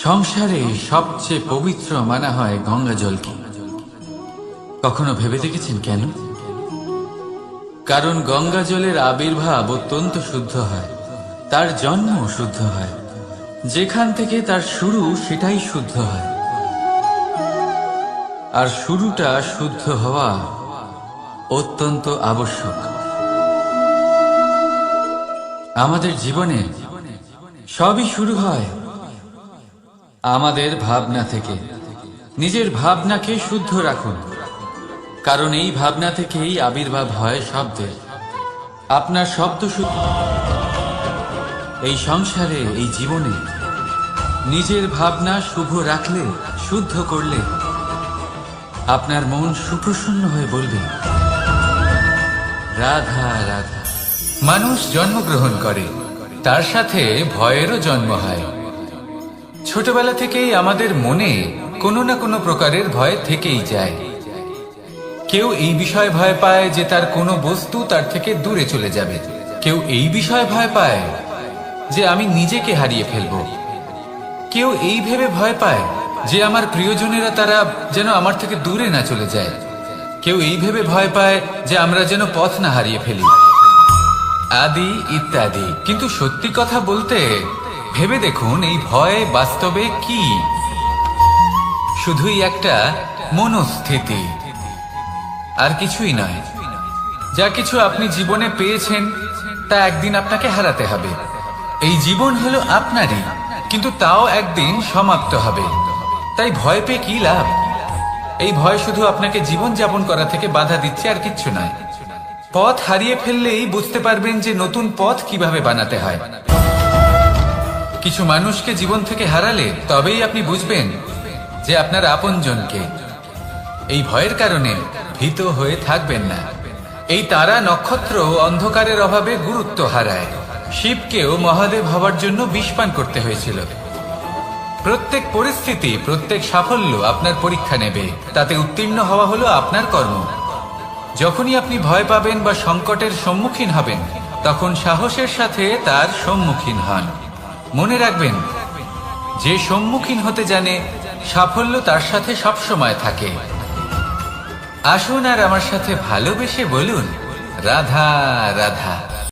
সংসারে সবচেয়ে পবিত্র মানা হয় গঙ্গা জলকে। কখনো ভেবে দেখেছেন কেন? কারণ গঙ্গা জলের আবির্ভাব অত্যন্ত শুদ্ধ হয়, তার জন্ম শুদ্ধ হয়, যেখান থেকে তার শুরু সেটাই শুদ্ধ হয়। আর শুরুটা শুদ্ধ হওয়া অত্যন্ত আবশ্যক। আমাদের জীবনে সবই শুরু হয় আমাদের ভাবনা থেকে। নিজের ভাবনাকে শুদ্ধ রাখুন, কারণ এই ভাবনা থেকেই আবির্ভাব হয় শব্দের। আপনার শব্দ শুদ্ধ। এই সংসারে, এই জীবনে নিজের ভাবনা শুভ রাখলে, শুদ্ধ করলে আপনার মন সুপ্রসন্ন হয়ে বলবে রাধা রাধা। মানুষ জন্মগ্রহণ করে, তার সাথে ভয়েরও জন্ম হয়। ছোটবেলা থেকেই আমাদের মনে কোনো না কোনো প্রকারের ভয় থেকেই যায়। কেউ এই বিষয়ে ভয় পায় যে তার কোনো বস্তু তার থেকে দূরে চলে যাবে। কেউ এই বিষয়ে ভয় পায় যে আমি নিজেকে হারিয়ে ফেলব। কেউ এই ভেবে ভয় পায় যে আমার প্রিয়জনেরা তারা যেন আমার থেকে দূরে না চলে যায়। কেউ এই ভেবে ভয় পায় যে আমরা যেন পথ না হারিয়ে ফেলি, আদি ইত্যাদি। কিন্তু সত্যি কথা বলতে, ভেবে দেখুন এই ভয় বাস্তবে কি? শুধুই একটা মনস্থিতি, আর কিছুই নয়। যা কিছু আপনি জীবনে পেয়েছেন তা একদিন আপনাকে হারাতে হবে। এই জীবন হলো আপনারই, কিন্তু তাও একদিন সমাপ্ত হবে। তাই ভয় পেয়ে কি লাভ? এই ভয় শুধু আপনাকে জীবন যাপন করা থেকে বাধা দিচ্ছে, আর কিচ্ছু নয়। পথ হারিয়ে ফেললেই বুঝতে পারবেন যে নতুন পথ কিভাবে বানাতে হয়। কিছু মানুষকে জীবন থেকে হারালে তবেই আপনি বুঝবেন যে আপনার আপনজনকে। এই ভয়ের কারণে ভীত হয়ে থাকবেন না। এই তারা নক্ষত্র অন্ধকারের অভাবে গুরুত্ব হারায়। শিবকেও মহাদেব হওয়ার জন্য বিষপান করতে হয়েছিল। প্রত্যেক পরিস্থিতি, প্রত্যেক সাফল্য আপনার পরীক্ষা নেবে, তাতে উত্তীর্ণ হওয়া হলো আপনার কর্ম। যখনই আপনি ভয় পাবেন বা সংকটের সম্মুখীন হবেন, তখন সাহসের সাথে তার সম্মুখীন হন। মনে রাখবেন, যে সম্মুখীন হতে জানে সাফল্য তার সাথে সবসময় থাকে। আসুন আর আমার সাথে ভালোবেসে বলুন রাধা রাধা।